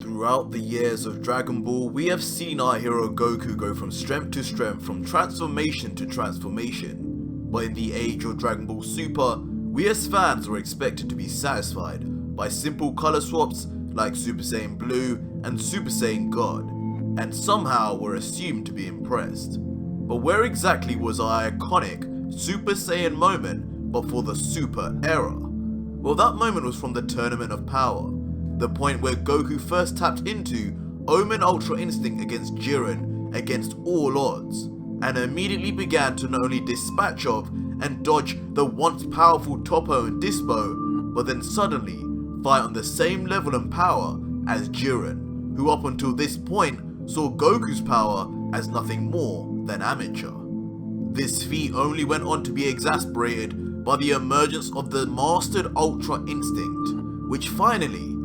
Throughout the years of Dragon Ball, we have seen our hero Goku go from strength to strength, from transformation to transformation. But in the age of Dragon Ball Super, we as fans were expected to be satisfied by simple color swaps like Super Saiyan Blue and Super Saiyan God, and somehow were assumed to be impressed. But where exactly was our iconic Super Saiyan moment but for the Super era? Well, that moment was from the Tournament of Power, the point where Goku first tapped into Omen Ultra Instinct against Jiren against all odds, and immediately began to not only dispatch of and dodge the once powerful Toppo and Dispo, but then suddenly fight on the same level and power as Jiren, who up until this point saw Goku's power as nothing more than amateur. This feat only went on to be exasperated by the emergence of the mastered Ultra Instinct, which finally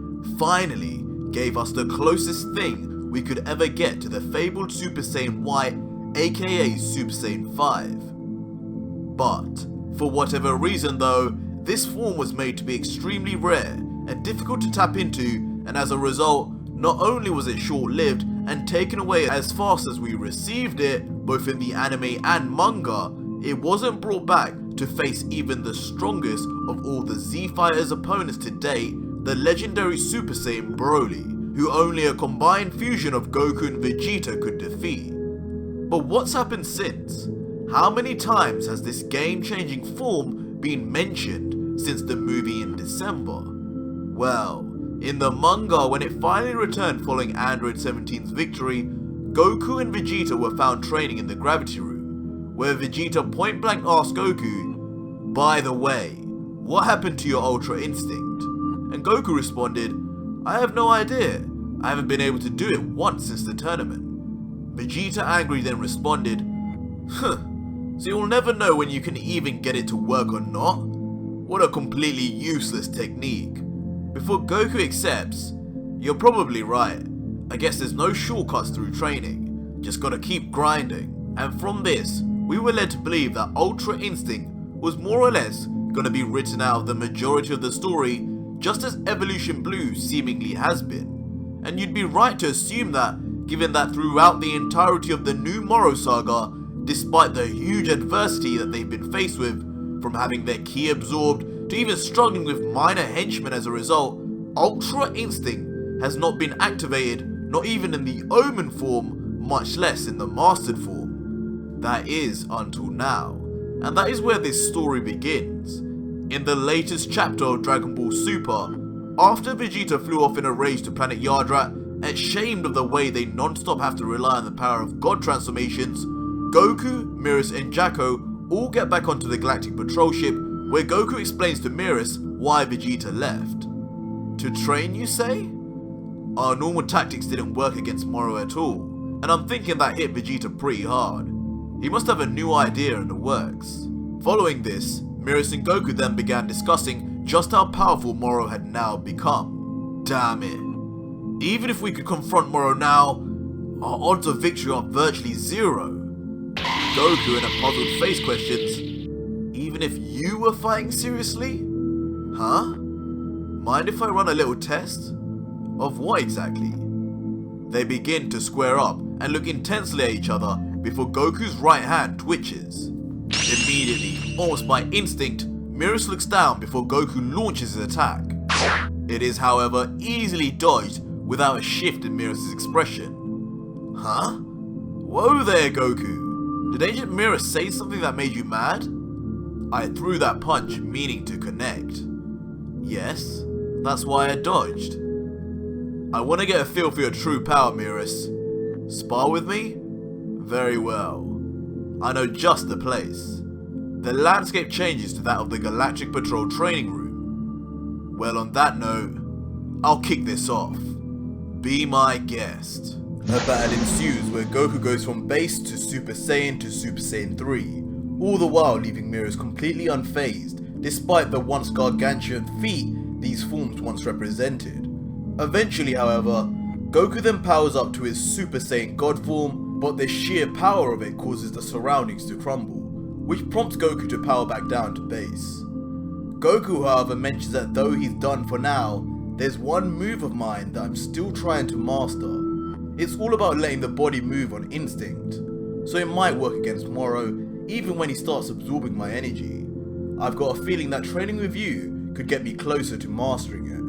gave us the closest thing we could ever get to the fabled Super Saiyan Y, aka Super Saiyan 5. But, for whatever reason though, this form was made to be extremely rare and difficult to tap into, and as a result, not only was it short-lived and taken away as fast as we received it, both in the anime and manga, it wasn't brought back to face even the strongest of all the Z Fighters opponents to date, the legendary Super Saiyan Broly, who only a combined fusion of Goku and Vegeta could defeat. But what's happened since? How many times has this game-changing form been mentioned since the movie in December? Well, in the manga, when it finally returned following Android 17's victory, Goku and Vegeta were found training in the Gravity Room, where Vegeta point-blank asked Goku, "By the way, what happened to your Ultra Instinct?" And Goku responded, "I have no idea. I haven't been able to do it once since the tournament." Vegeta angrily then responded, "Huh, so you'll never know when you can even get it to work or not? What a completely useless technique." Before Goku accepts, "You're probably right. I guess there's no shortcuts through training. Just gotta keep grinding." And from this, we were led to believe that Ultra Instinct was more or less gonna be written out of the majority of the story, just as Evolution Blue seemingly has been. And you'd be right to assume that, given that throughout the entirety of the new Moro saga, despite the huge adversity that they've been faced with, from having their ki absorbed to even struggling with minor henchmen as a result, Ultra Instinct has not been activated, not even in the Omen form, much less in the Mastered form. That is, until now. And that is where this story begins. In the latest chapter of Dragon Ball Super, after Vegeta flew off in a rage to planet Yardrat, ashamed of the way they non-stop have to rely on the power of God transformations, Goku, Miris and Jacko all get back onto the Galactic Patrol ship, where Goku explains to Miris why Vegeta left. To train, you say? Our normal tactics didn't work against Moro at all, and I'm thinking that hit Vegeta pretty hard. He must have a new idea in the works. Following this, Miris and Goku then began discussing just how powerful Moro had now become. Damn it. Even if we could confront Moro now, our odds of victory are virtually zero. Goku in a puzzled face questions, "Even if you were fighting seriously? Huh? Mind if I run a little test? Of what exactly?" They begin to square up and look intensely at each other before Goku's right hand twitches. Immediately, almost by instinct, Miris looks down before Goku launches his attack. It is, however, easily dodged without a shift in Miris' expression. Huh? Whoa there, Goku. Did Agent Miris say something that made you mad? I threw that punch meaning to connect. Yes, that's why I dodged. I want to get a feel for your true power, Miris. Spar with me? Very well. I know just the place. The landscape changes to that of the Galactic Patrol training room. Well, on that note, I'll kick this off. Be my guest. A battle ensues where Goku goes from base to Super Saiyan 3, all the while leaving Miris completely unfazed, despite the once gargantuan feat these forms once represented. Eventually, however, Goku then powers up to his Super Saiyan God form, but the sheer power of it causes the surroundings to crumble, which prompts Goku to power back down to base. Goku, however, mentions that though he's done for now, there's one move of mine that I'm still trying to master. It's all about letting the body move on instinct, so it might work against Moro even when he starts absorbing my energy. I've got a feeling that training with you could get me closer to mastering it.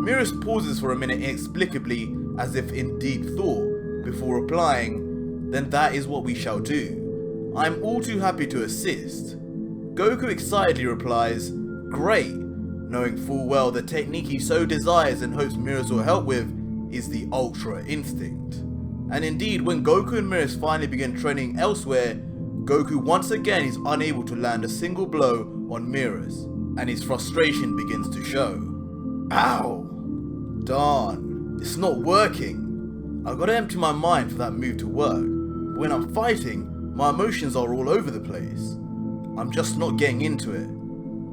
Mirrors pauses for a minute inexplicably, as if in deep thought, before replying, "Then that is what we shall do. I am all too happy to assist." Goku excitedly replies, "Great," knowing full well the technique he so desires and hopes Mirrors will help with is the Ultra Instinct. And indeed, when Goku and Mirrors finally begin training elsewhere, Goku once again is unable to land a single blow on Mirrors, and his frustration begins to show. Ow! Darn, it's not working. I've got to empty my mind for that move to work. But when I'm fighting, my emotions are all over the place. I'm just not getting into it.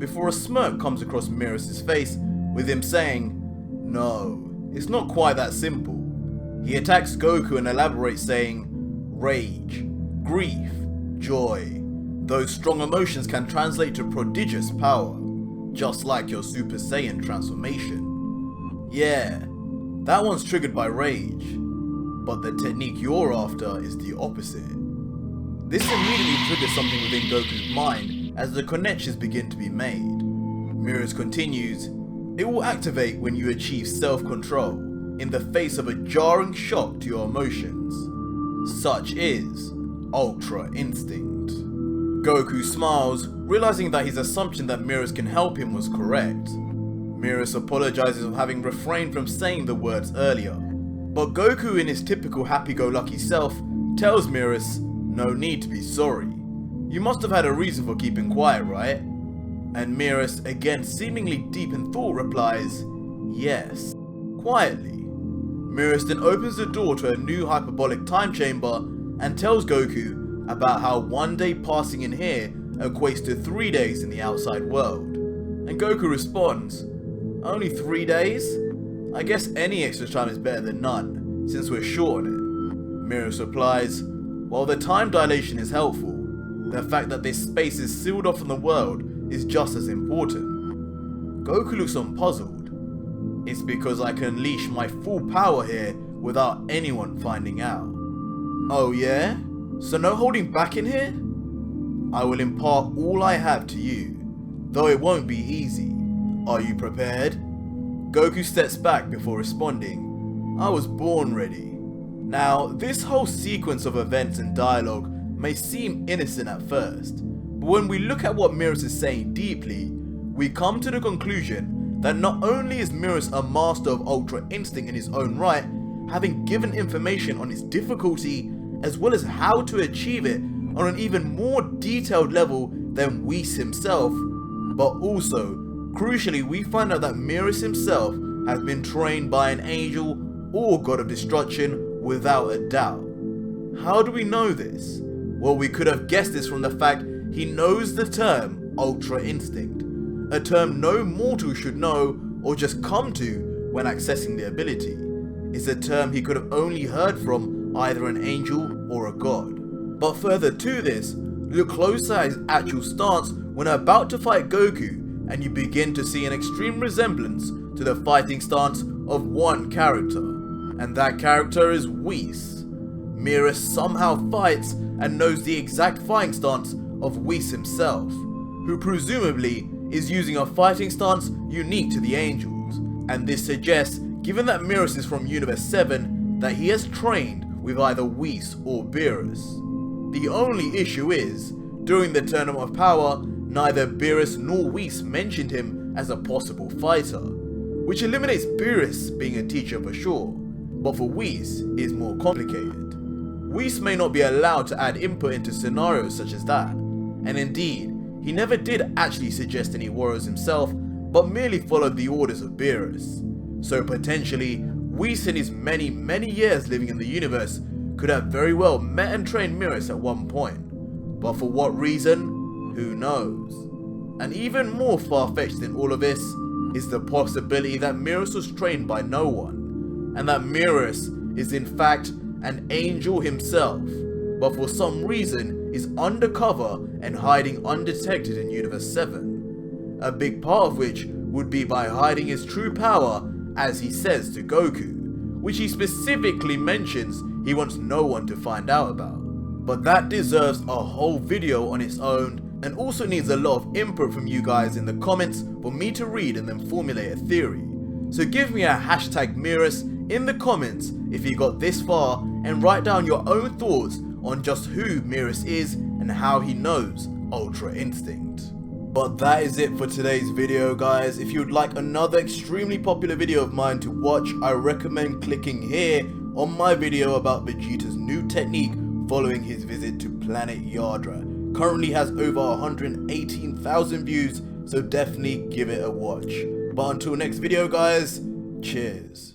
Before a smirk comes across Mirrors' face, with him saying, "No, it's not quite that simple." He attacks Goku and elaborates saying, "Rage, grief, joy. Those strong emotions can translate to prodigious power, just like your Super Saiyan transformation. Yeah, that one's triggered by rage, but the technique you're after is the opposite." This immediately triggers something within Goku's mind as the connections begin to be made. Mirrors continues, "It will activate when you achieve self-control in the face of a jarring shock to your emotions. Such is Ultra Instinct." Goku smiles, realizing that his assumption that Mirrors can help him was correct. Mirrors apologizes for having refrained from saying the words earlier, but Goku in his typical happy-go-lucky self tells Mirrors, "No need to be sorry. You must have had a reason for keeping quiet, right?" And Mirrors, again seemingly deep in thought, replies, "Yes," quietly. Mirrors then opens the door to a new hyperbolic time chamber and tells Goku about how one day passing in here equates to 3 days in the outside world. And Goku responds, "Only 3 days? I guess any extra time is better than none, since we're short on it." Mirrors replies, "While the time dilation is helpful, the fact that this space is sealed off from the world is just as important." Goku looks unpuzzled. "It's because I can unleash my full power here without anyone finding out." "Oh yeah? So no holding back in here?" "I will impart all I have to you, though it won't be easy. Are you prepared?" Goku steps back before responding, "I was born ready." Now, this whole sequence of events and dialogue may seem innocent at first, but when we look at what Mirrors is saying deeply, we come to the conclusion that not only is Mirrors a master of Ultra Instinct in his own right, having given information on its difficulty as well as how to achieve it on an even more detailed level than Whis himself, but also, crucially, we find out that Mirrors himself has been trained by an angel or god of destruction without a doubt. How do we know this? Well, we could have guessed this from the fact he knows the term Ultra Instinct, a term no mortal should know or just come to when accessing the ability. It's a term he could have only heard from either an angel or a god. But further to this, look closer at his actual stance when about to fight Goku, and you begin to see an extreme resemblance to the fighting stance of one character, and that character is Whis. Mirrors somehow fights and knows the exact fighting stance of Whis himself, who presumably is using a fighting stance unique to the angels, and this suggests, given that Mirrors is from Universe 7, that he has trained with either Whis or Beerus. The only issue is, during the Tournament of Power, neither Beerus nor Whis mentioned him as a possible fighter, which eliminates Beerus being a teacher for sure, but for Whis is more complicated. Whis may not be allowed to add input into scenarios such as that, and indeed, he never did actually suggest any warriors himself, but merely followed the orders of Beerus. So potentially, Whis in his many years living in the universe could have very well met and trained Mirrors at one point, but for what reason? Who knows? And even more far-fetched than all of this is the possibility that Mirrors was trained by no one, and that Mirrors is in fact an angel himself, but for some reason is undercover and hiding undetected in Universe 7, a big part of which would be by hiding his true power, as he says to Goku, which he specifically mentions he wants no one to find out about. But that deserves a whole video on its own, and also needs a lot of input from you guys in the comments for me to read and then formulate a theory. So give me a hashtag Mirus in the comments if you got this far, and write down your own thoughts on just who Mirus is and how he knows Ultra Instinct. But that is it for today's video, guys. If you would like another extremely popular video of mine to watch, I recommend clicking here on my video about Vegeta's new technique following his visit to planet Yardra. Currently has over 118,000 views, so definitely give it a watch. But until next video, guys, cheers.